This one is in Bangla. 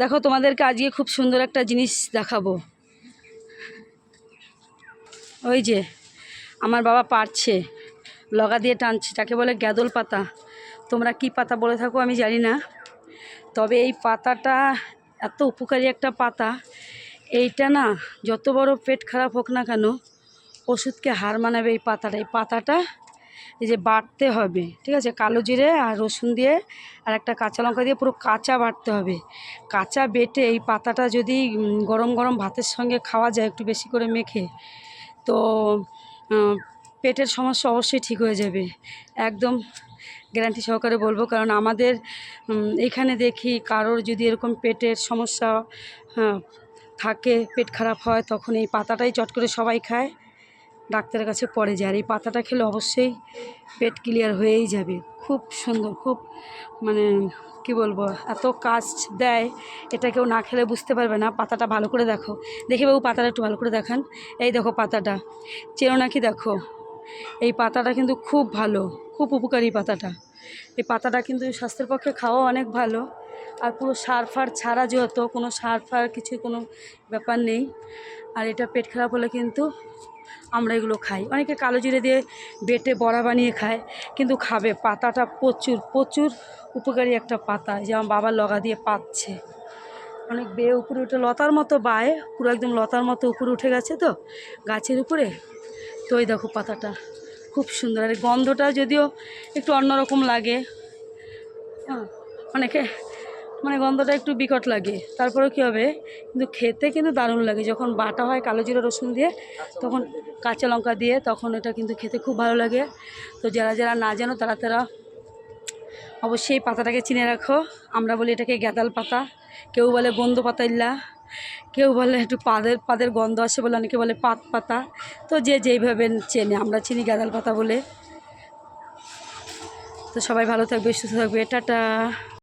দেখো তোমাদেরকে আজকে খুব সুন্দর একটা জিনিস দেখাবো। ওই যে আমার বাবা পারছে, লগা দিয়ে টানছে, যাকে বলে গ্যাদল পাতা। তোমরা কি পাতা বলে থাকো আমি জানি না, তবে এই পাতাটা এত উপকারী একটা পাতা। এইটা না, যত বড় পেট খারাপ হোক না কেন, ওষুধকে হার মানাবে এই পাতাটা। এই পাতাটা এই যে বাটতে হবে, ঠিক আছে, কালো জিরে আর রসুন দিয়ে আর একটা কাঁচা লঙ্কা দিয়ে পুরো কাঁচা বাটতে হবে। কাঁচা বেটে এই পাতাটা যদি গরম গরম ভাতের সঙ্গে খাওয়া যায় একটু বেশি করে মেখে, তো পেটের সমস্যা অবশ্যই ঠিক হয়ে যাবে। একদম গ্যারান্টি সহকারে বলবো, কারণ আমাদের এইখানে দেখি কারোর যদি এরকম পেটের সমস্যা থাকে, পেট খারাপ হয়, তখন এই পাতাটাই চট করে সবাই খায়, ডাক্তারের কাছে পড়ে যায়। আর এই পাতাটা খেলে অবশ্যই পেট ক্লিয়ার হয়েই যাবে। খুব সুন্দর, খুব মানে কি বলবো, এত কাজ দেয়, এটা কেউ না খেলে বুঝতে পারবে না। পাতাটা ভালো করে দেখো, দেখে বাবু পাতাটা একটু ভালো করে দেখান। এই দেখো পাতাটা, চেনো নাকি? দেখো এই পাতাটা কিন্তু খুব ভালো, খুব উপকারী পাতাটা। এই পাতাটা কিন্তু স্বাস্থ্যের পক্ষে খাওয়া অনেক ভালো। আর পুরো সার ফার ছাড়া, যেহেতু কোনো সার ফার কিছু কোনো ব্যাপার নেই। আর এটা পেট খারাপ হলে কিন্তু আমরা এগুলো খাই। অনেকে কালো জিরে দিয়ে বেটে বড়া বানিয়ে খায়, কিন্তু খাবে। পাতাটা প্রচুর প্রচুর উপকারী একটা পাতা। যে আমার বাবার লগা দিয়ে পাচ্ছে, অনেক বেয়ে উপরে উঠে লতার মতো বায়, পুরো একদম লতার মতো উপরে উঠে গেছে তো গাছের উপরে। তো ওই দেখো পাতাটা খুব সুন্দর। আর গন্ধটা যদিও একটু অন্যরকম লাগে, হ্যাঁ, অনেকে মানে গন্ধটা একটু বিকট লাগে, তারপরেও কী হবে, কিন্তু খেতে কিন্তু দারুণ লাগে। যখন বাটা হয় কালো জিরা রসুন দিয়ে, তখন কাঁচা লঙ্কা দিয়ে, তখন এটা কিন্তু খেতে খুব ভালো লাগে। তো যারা যারা না জানো তারা তারা অবশ্যই এই পাতাটাকে চিনে রাখো। আমরা বলি এটাকে গ্যাদাল পাতা, কেউ বলে গন্ধ পাতাইল্লা, কেউ বলে একটু পাদের গন্ধ আসে বলে, অনেকে বলে পাত পাতা। তো যে যেইভাবে চেনে, আমরা চিনি গ্যাদাল পাতা বলে। তো সবাই ভালো থাকবে, সুস্থ থাকবে, টাটা।